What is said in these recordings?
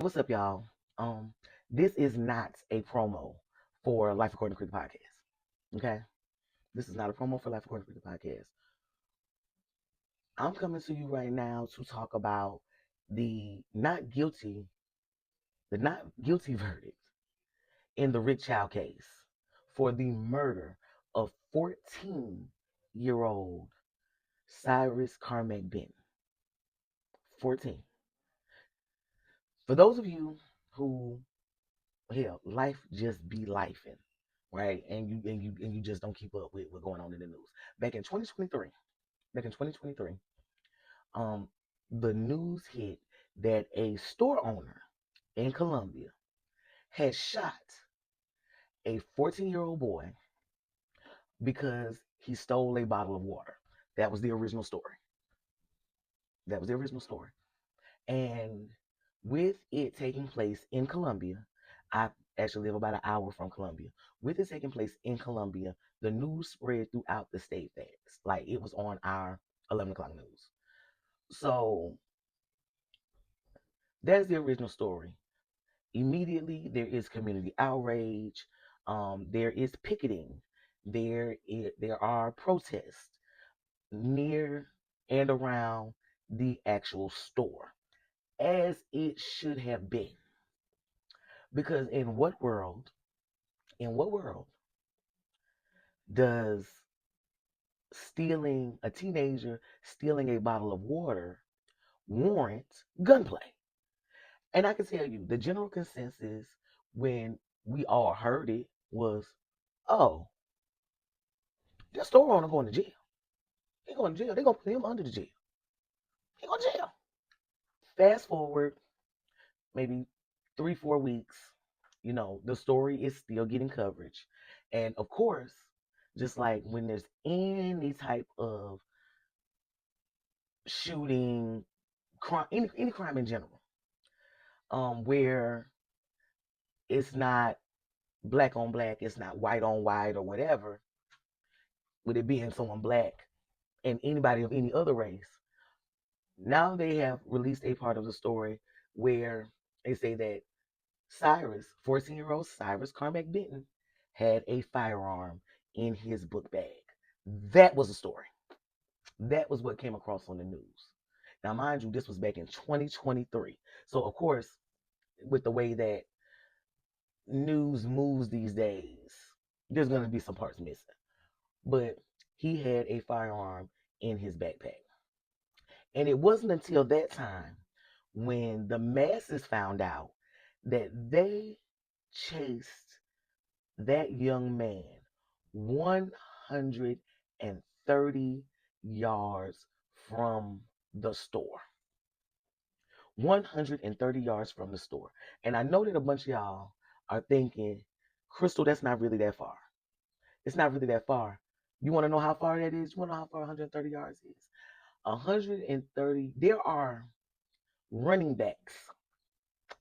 What's up, y'all? Um, this is not a promo for Life According to Cree podcast. Okay, this is not a promo for Life According to Cree podcast. I'm coming to you right now to talk about the not guilty, the not guilty verdict in the Rick Chow case for the murder of 14-year-old Cyrus Carmack-Belton. 14. For those of you who, hell, life just be lifing, right? And you just don't keep up with what's going on in the news. Back in 2023, back in 2023, um, the news hit that a store owner in Colombia had shot a 14-year-old boy because he stole a bottle of water. That was the original story. That was the original story. And with it taking place in Colombia, I actually live about an hour from Colombia. With it taking place in Colombia, the news spread throughout the state fast. Like it was on our 11 o'clock news. So that's the original story. Immediately, there is community outrage. There is picketing. There are protests near and around the actual store, as it should have been. Because in what world does stealing a teenager stealing a bottle of water warrant gunplay? And I can tell you, the general consensus when we all heard it was, oh, that store owner going to jail. He going to jail. They're gonna put him under the jail. He going to jail. Fast forward maybe 3, 4 weeks, the story is still getting coverage. And of course, just like when there's any type of shooting, crime, any crime in general, where it's not black on black, it's not white on white or whatever, with it being someone black and anybody of any other race. Now they have released a part of the story where they say that 14-year-old Cyrus Carmack-Belton, had a firearm in his book bag. That was the story. That was what came across on the news. Now, mind you, this was back in 2023. So, of course, with the way that news moves these days, there's going to be some parts missing. But he had a firearm in his backpack. And it wasn't until that time when the masses found out that they chased that young man 130 yards from the store. 130 yards from the store. And I know that a bunch of y'all are thinking, Crystal, that's not really that far. It's not really that far. You want to know how far that is? You want to know how far 130 yards is? 130, there are running backs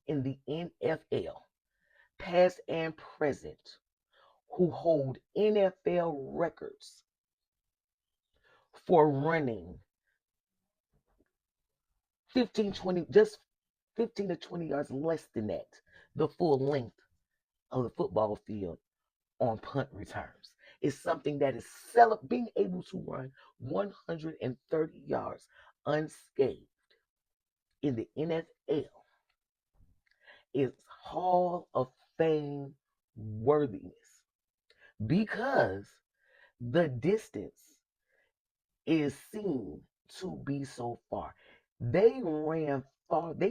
in the NFL, past and present, who hold NFL records for running 15, 20, just 15 to 20 yards less than that, the full length of the football field on punt returns. Is something that is being able to run 130 yards unscathed in the NFL is Hall of Fame worthiness because the distance is seen to be so far. They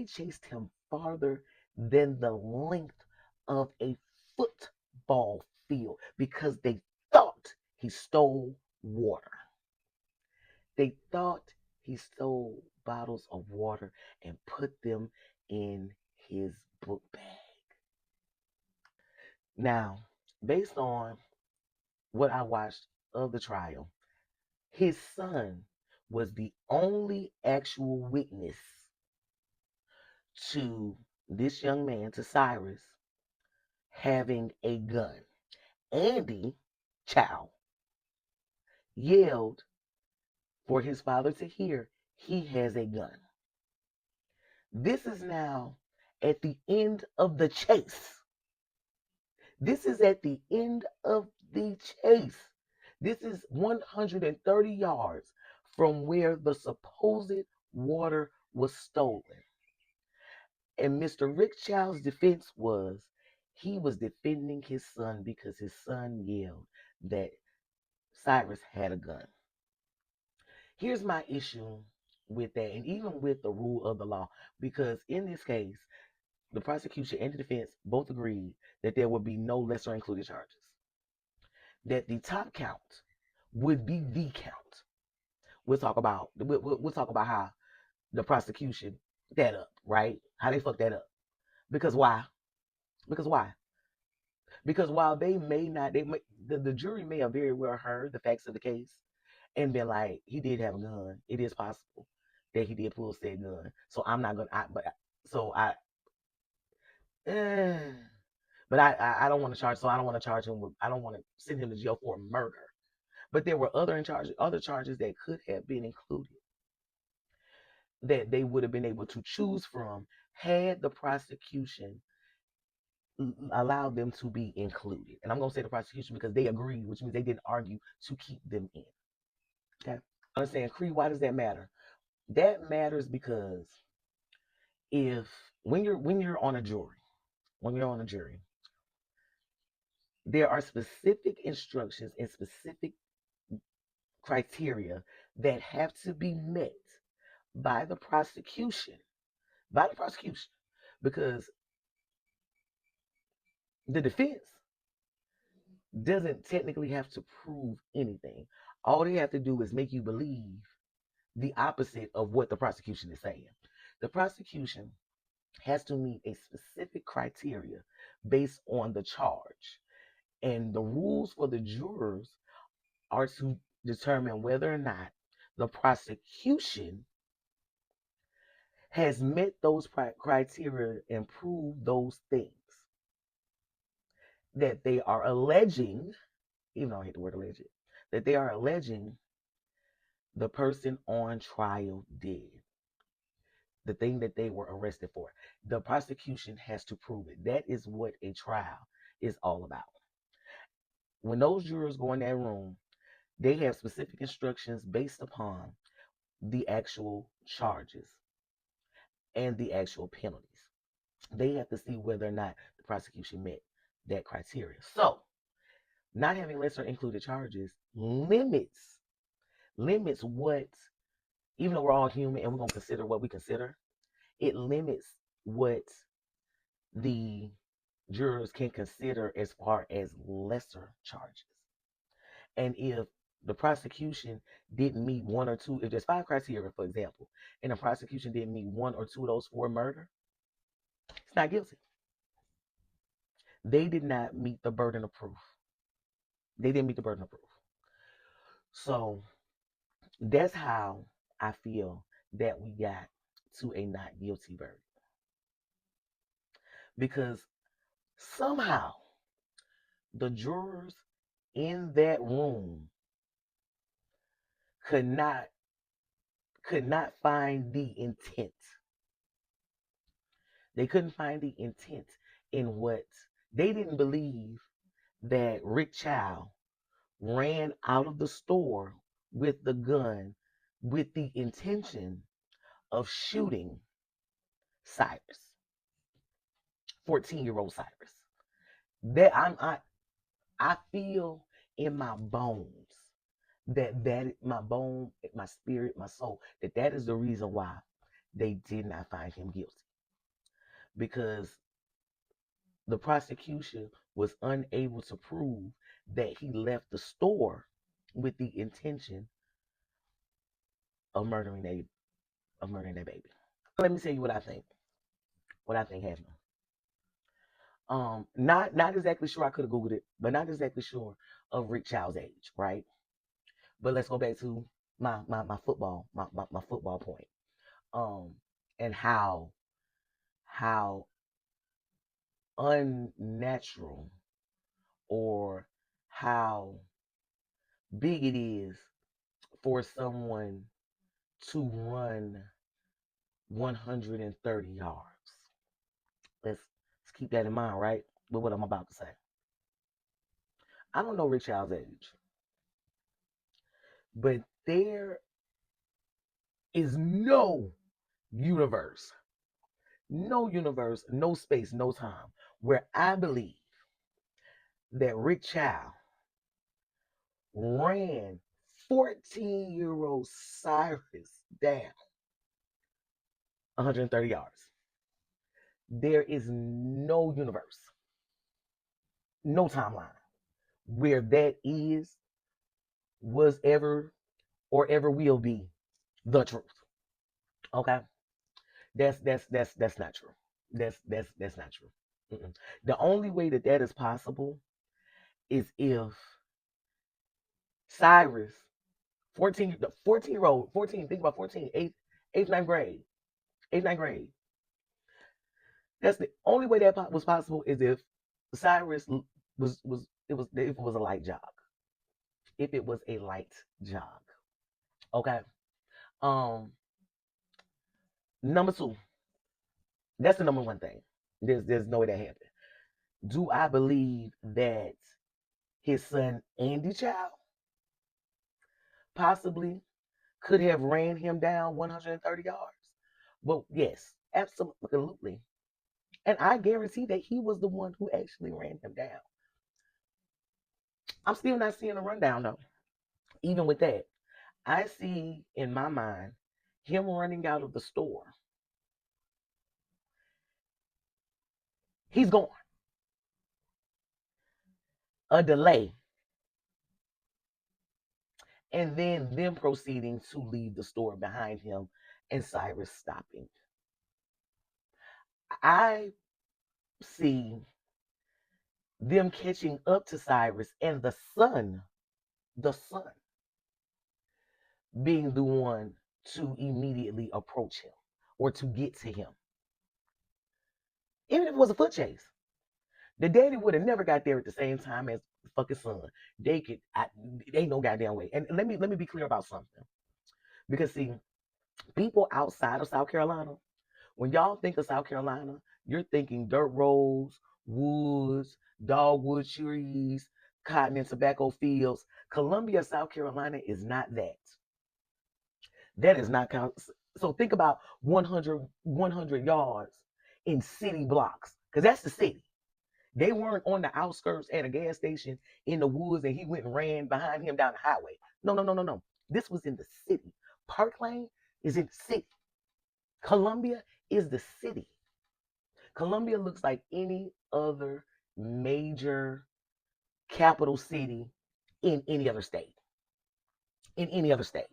chased him farther than the length of a football field because they thought he stole water. They thought he stole bottles of water and put them in his book bag. Now, based on what I watched of the trial, his son was the only actual witness to this young man, to Cyrus, having a gun. Andy Chow yelled for his father to hear he has a gun. This is now At the end of the chase. This is at the end of the chase. This is 130 yards from where the supposed water was stolen. And Mr. Rick Chow's defense was he was defending his son because his son yelled that Cyrus had a gun. Here's my issue with that, and even with the rule of the law, because in this case, the prosecution and the defense both agreed that there would be no lesser included charges, that the top count would be the count. We'll talk about how the prosecution that up, right? How they fucked that up. Because why? Because why? Because while they may not, the jury may have very well heard the facts of the case and been like, he did have a gun. It is possible that he did pull said gun. So I'm not gonna. So I. Eh, but I don't want to charge. So I don't want to charge him with. I don't want to send him to jail for murder. But there were other charges that could have been included that they would have been able to choose from had the prosecution allowed them to be included. And I'm going to say the prosecution because they agreed, which means they didn't argue to keep them in. Okay. Understand, Cree, why does that matter? That matters because if when you're on a jury, there are specific instructions and specific criteria that have to be met by the prosecution. Because the defense doesn't technically have to prove anything. All they have to do is make you believe the opposite of what the prosecution is saying. The prosecution has to meet a specific criteria based on the charge. And the rules for the jurors are to determine whether or not the prosecution has met those criteria and proved those things that they are alleging, even though I hate the word alleged, that they are alleging the person on trial did. The thing that they were arrested for. The prosecution has to prove it. That is what a trial is all about. When those jurors go in that room, they have specific instructions based upon the actual charges and the actual penalties. They have to see whether or not the prosecution met that criteria. So, not having lesser included charges limits what, even though we're all human and we're going to consider what we consider, it limits what the jurors can consider as far as lesser charges. And if the prosecution didn't meet one or two, if there's 5 criteria, for example, and the prosecution didn't meet 1 or 2 of those for murder, it's not guilty. They did not meet the burden of proof. They didn't meet the burden of proof. So that's how I feel that we got to a not guilty verdict. Because somehow the jurors in that room could not find the intent. They couldn't find the intent in what they didn't believe that Rick Chow ran out of the store with the gun with the intention of shooting Cyrus, 14-year-old Cyrus. That I feel in my bones that my bone, my spirit, my soul, that is the reason why they did not find him guilty. Because the prosecution was unable to prove that he left the store with the intention of murdering that baby. Let me tell you what I think. What I think happened. Not exactly sure. I could have googled it, but not exactly sure of Rick Chow's age, right? But let's go back to my football point. And how unnatural or how big it is for someone to run 130 yards. Let's keep that in mind, right? With what I'm about to say. I don't know Rick Chow's age, but there is universe, no universe, no space, no time where I believe that Rick Chow ran 14-year-old Cyrus down 130 yards. There is no universe, no timeline where that was ever, or ever will be the truth. Okay, that's not true. That's not true. Mm-mm. The only way that that is possible is if Cyrus, 14, the 14-year-old, 14, think about 14, 8th, 9th grade, 8th, 9th grade. That's the only way that was possible is if Cyrus if it was a light jog. If it was a light jog. Okay. Um, Number two, that's the number one thing. There's no way that happened. Do I believe that his son Andy Chow possibly could have ran him down 130 yards? Well, yes, absolutely. And I guarantee that he was the one who actually ran him down. I'm still not seeing a rundown though. Even with that, I see in my mind him running out of the store. He's gone. A delay. And then them proceeding to leave the store behind him and Cyrus stopping. I see them catching up to Cyrus and the son being the one to immediately approach him or to get to him. Even if it was a foot chase, the daddy would have never got there at the same time as the fucking son. They ain't no goddamn way. And let me be clear about something. Because see, people outside of South Carolina, when y'all think of South Carolina, you're thinking dirt roads, woods, dogwood trees, cotton and tobacco fields. Columbia, South Carolina is not that. That is not count. So think about 100 yards in city blocks, because that's the city. They weren't on the outskirts at a gas station in the woods and he went and ran behind him down the highway. No, no, no, no, no. This was in the city. Park Lane is in the city. Columbia is the city. Columbia looks like any other major capital city in any other state. In any other state.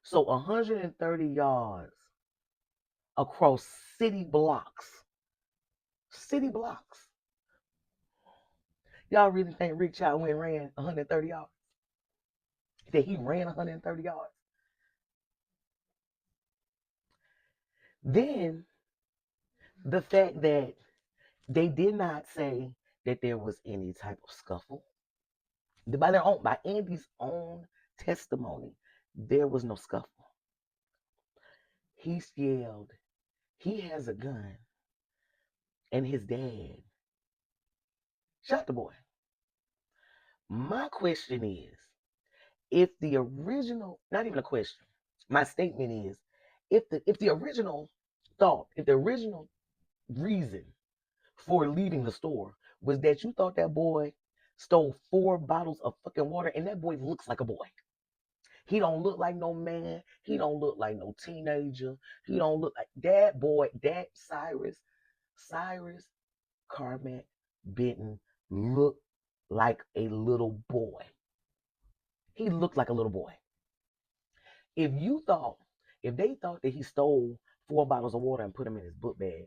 So 130 yards across city blocks. City blocks. Y'all really think Rick Chow went and ran 130 yards? That he ran 130 yards? Then the fact that they did not say that there was any type of scuffle. By Andy's own testimony, there was no scuffle. He yelled, he has a gun, and his dad shot the boy. My question is, if the original, not even a question, my statement is, if the original thought, if the original reason for leaving the store was that you thought that boy stole 4 bottles of fucking water, and that boy looks like a boy. He don't look like no man. He don't look like no teenager. He don't look like that boy, that Cyrus Carmack-Belton looked like a little boy. He looked like a little boy. If you thought, if they thought that he stole 4 bottles of water and put them in his book bag,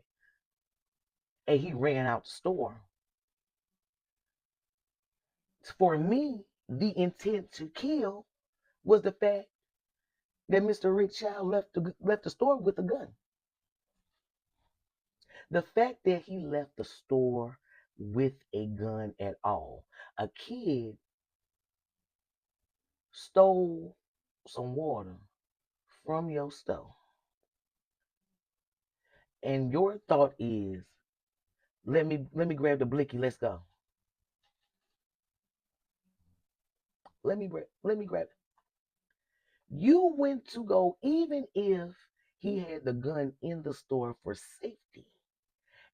and he ran out the store, for me, the intent to kill was the fact that Mr. Rick Chow left the store with a gun. The fact that he left the store with a gun at all. A kid stole some water from your store and your thought is, let me grab the blicky, let's go. Let me grab it. You went to go, even if he had the gun in the store for safety.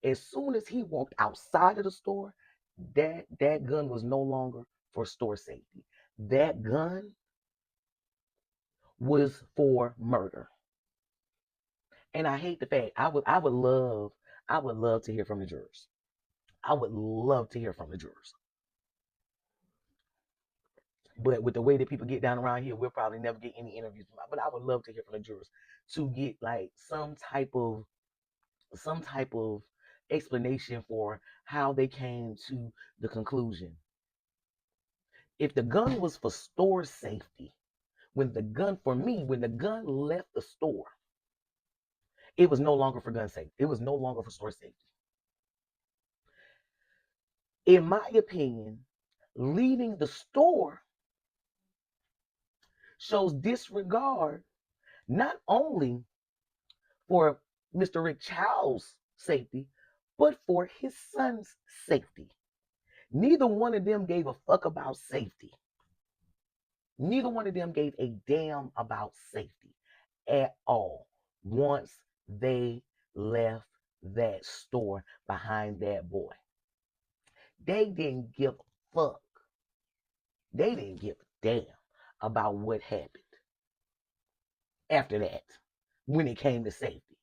As soon as he walked outside of the store, that gun was no longer for store safety. That gun was for murder. And I hate the fact I would love to hear from the jurors. I would love to hear from the jurors. But with the way that people get down around here, we'll probably never get any interviews. But I would love to hear from the jurors to get like some type of explanation for how they came to the conclusion. If the gun was for store safety, when the gun left the store, it was no longer for gun safety. It was no longer for store safety. In my opinion, leaving the store shows disregard not only for Mr. Rick Chow's safety, but for his son's safety. Neither one of them gave a fuck about safety. Neither one of them gave a damn about safety at all once they left that store behind that boy. They didn't give a fuck. They didn't give a damn about what happened after that when it came to safety.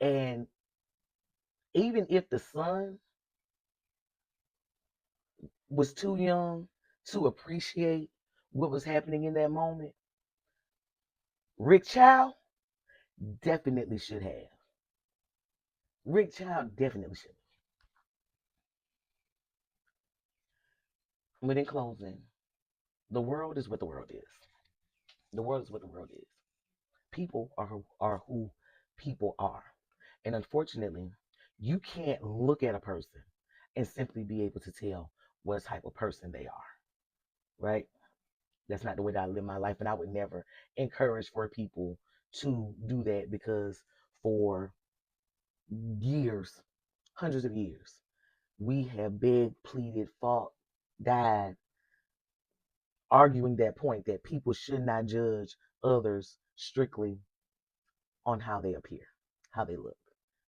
And even if the son was too young to appreciate what was happening in that moment, Rick Chow definitely should have. Rick Chow definitely should have. But in closing, the world is what the world is. The world is what the world is. People are who people are. And unfortunately, you can't look at a person and simply be able to tell what type of person they are, right? That's not the way that I live my life. And I would never encourage for people to do that because for years, hundreds of years, we have begged, pleaded, fought, died, arguing that point that people should not judge others strictly on how they appear, how they look.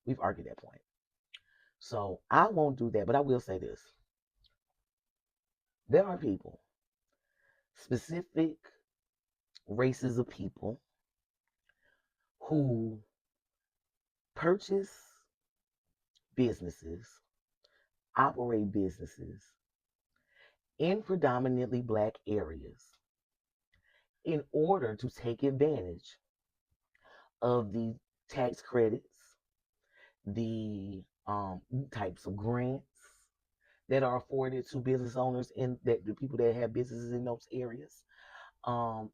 We've argued that point. So I won't do that, but I will say this. There are people, specific races of people, who purchase businesses, operate businesses in predominantly black areas in order to take advantage of the tax credits, the types of grants that are afforded to business owners and that the people that have businesses in those areas, um,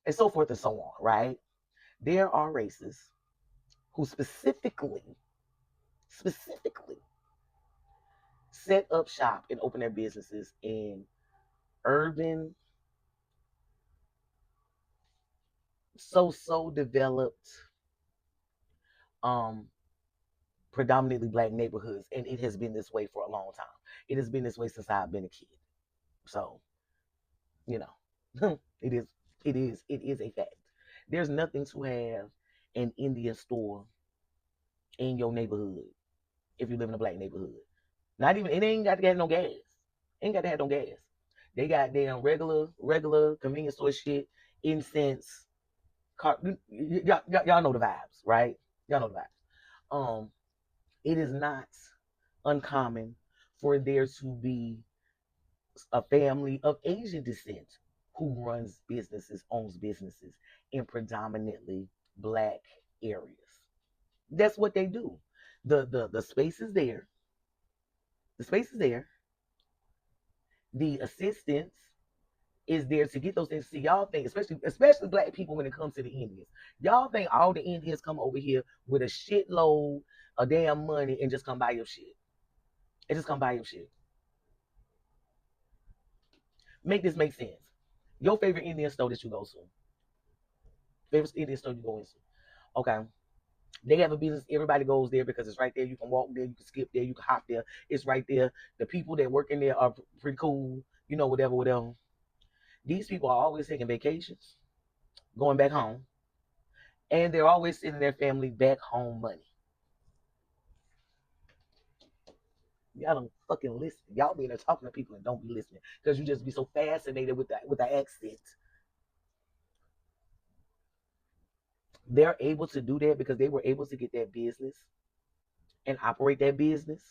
and so forth and so on, right? There are races who specifically set up shop and open their businesses in urban, so developed, um, predominantly black neighborhoods, and it has been this way for a long time. It has been this way since I've been a kid. So, you know, it is a fact. There's nothing to have an Indian store in your neighborhood if you live in a black neighborhood. Not even it ain't got to have no gas. Ain't got to have no gas. They got damn regular convenience store shit, incense, y'all know the vibes, right? Y'all know the vibes. It is not uncommon for there to be a family of Asian descent who runs businesses, owns businesses in predominantly black areas. That's what they do. The space is there. The space is there. The assistance is there to get those things. See, y'all think, especially black people when it comes to the Indians, y'all think all the Indians come over here with a shitload of damn money and just come buy your shit. And just come buy your shit. Make this make sense. Your favorite Indian store that you go to. Favorite Indian store you go into. Okay. They have a business. Everybody goes there because it's right there. You can walk there. You can skip there. You can hop there. It's right there. The people that work in there are pretty cool. You know, whatever, whatever. These people are always taking vacations, going back home, and they're always sending their family back home money. Y'all don't fucking listen. Y'all be there talking to people and don't be listening because you just be so fascinated with the accent. They're able to do that because they were able to get that business and operate that business,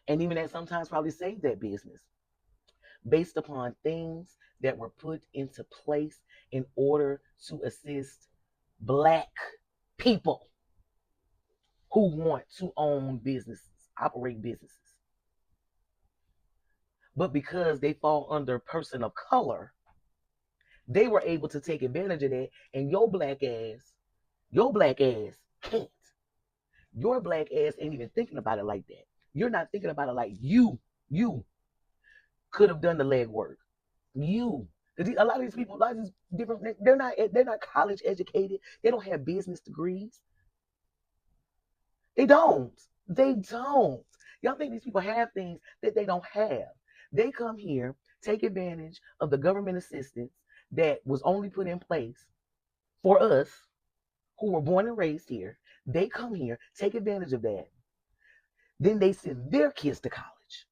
and even that sometimes probably save that business based upon things that were put into place in order to assist black people who want to own businesses, operate businesses. But because they fall under person of color, they were able to take advantage of that, and your black ass can't. Your black ass ain't even thinking about it like that. You're not thinking about it like you could have done the legwork. You, a lot of these people, a lot of these different, they're not college educated. They don't have business degrees. They don't. They don't. Y'all think these people have things that they don't have. They come here, take advantage of the government assistance that was only put in place for us who were born and raised here. They come here, take advantage of that. Then they send their kids to college.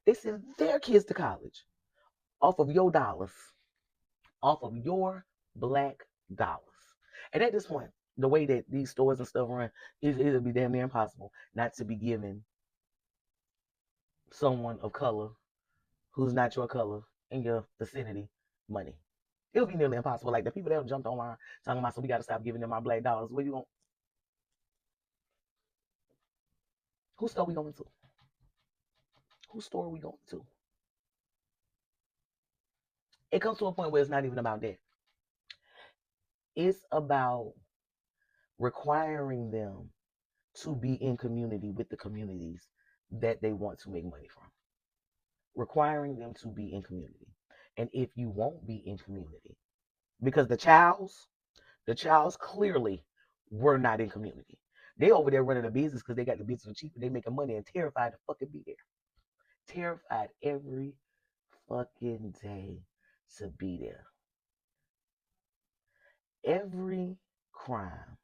They send their kids to college off of your dollars, off of your black dollars. And at this point, the way that these stores and stuff run, it'll be damn near impossible not to be giving someone of color who's not your color in your vicinity money. It'll be nearly impossible. Like the people that jumped online talking about, so we got to stop giving them our black dollars. Where you going? Whose store we going to? Whose store are we going to? It comes to a point where it's not even about that. It's about requiring them to be in community with the communities that they want to make money from. Requiring them to be in community. And if you won't be in community, because the Chows clearly were not in community. They over there running a business because they got the business for cheap and they making money and terrified to fucking be there. Terrified every fucking day to be there. Every crime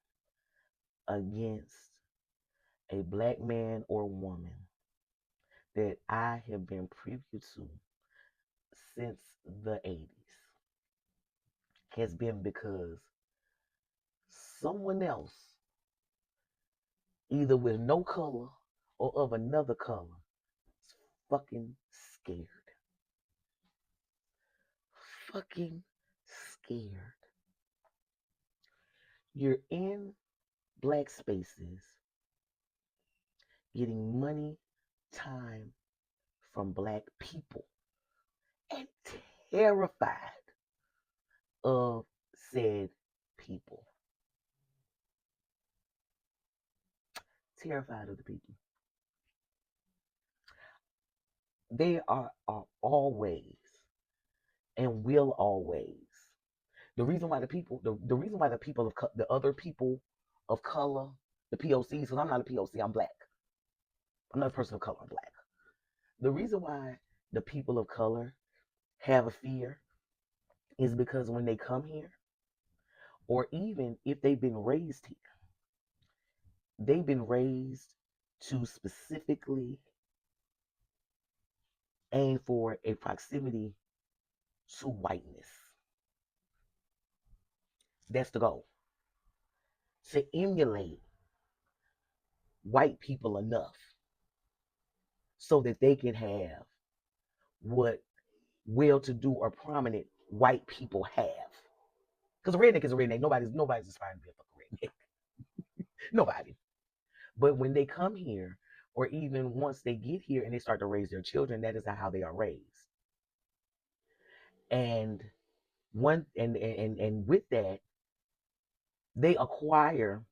against a black man or woman that I have been privy to since the 80s has been because someone else, either with no color or of another color, is fucking scared. Fucking scared. You're in black spaces getting money, time from black people and terrified of said people. Terrified of the people. They are always and will always. The reason why the people, the reason why the people of the other people of color, the POCs, because I'm not a POC, I'm black. I'm not a person of color, I'm black. The reason why the people of color have a fear is because when they come here, or even if they've been raised here, they've been raised to specifically aim for a proximity to whiteness. That's the goal. To emulate white people enough so that they can have what well-to-do or prominent white people have. Because a redneck is a redneck. Nobody's aspiring to be a fucking redneck. Nobody. But when they come here, or even once they get here and they start to raise their children, that is how they are raised. And with that, they acquire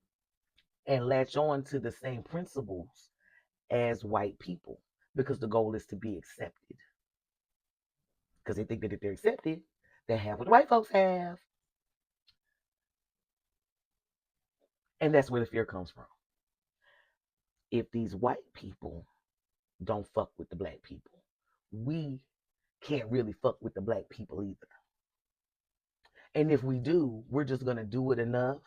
and latch on to the same principles as white people because the goal is to be accepted. Because they think that if they're accepted, they have what white folks have. And that's where the fear comes from. If these white people don't fuck with the black people, we can't really fuck with the black people either. And if we do, we're just going to do it enough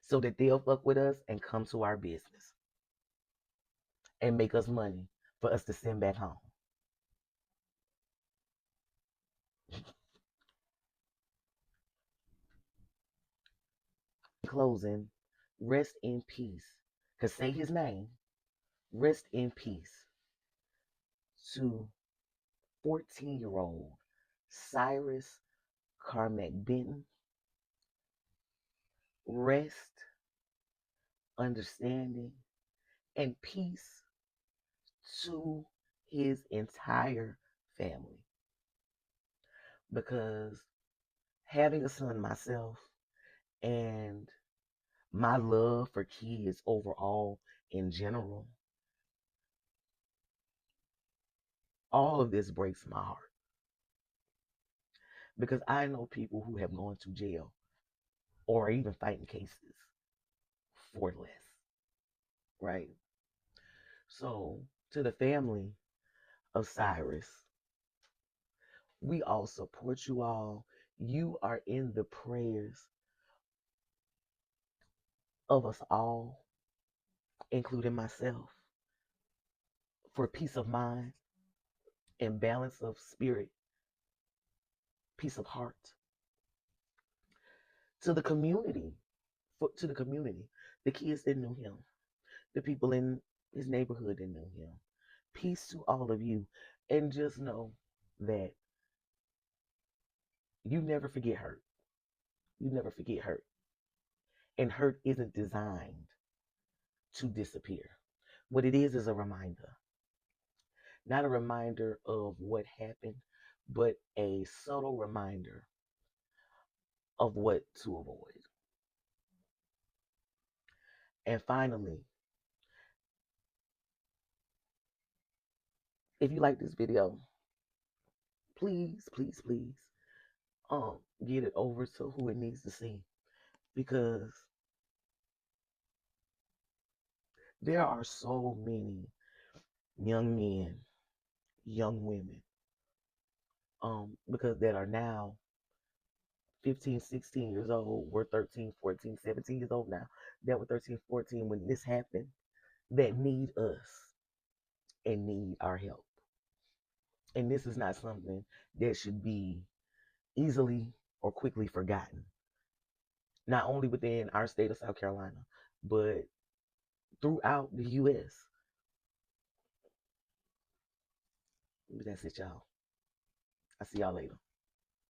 so that they'll fuck with us and come to our business and make us money for us to send back home. In closing, rest in peace. Because say his name, rest in peace to 14-year-old Cyrus Carmack-Belton. Rest, understanding, and peace to his entire family. Because having a son myself and my love for kids overall in general, all of this breaks my heart. Because I know people who have gone to jail or even fighting cases for less, right? So, to the family of Cyrus, we all support you all. You are in the prayers of us all, including myself, for peace of mind and balance of spirit, peace of heart. To the community, to the community, the kids that knew him, the people in his neighborhood that knew him. Peace to all of you. And just know that you never forget hurt. You never forget hurt. And hurt isn't designed to disappear. What it is a reminder. Not a reminder of what happened, but a subtle reminder of what to avoid. And finally, if you like this video, please, please, please, get it over to who it needs to see. Because there are so many young men, young women, because that are now 15, 16 years old. We're 13, 14, 17 years old now. That were 13, 14 when this happened, that need us and need our help. And this is not something that should be easily or quickly forgotten. Not only within our state of South Carolina, but throughout the U.S. That's it, y'all. I'll see y'all later.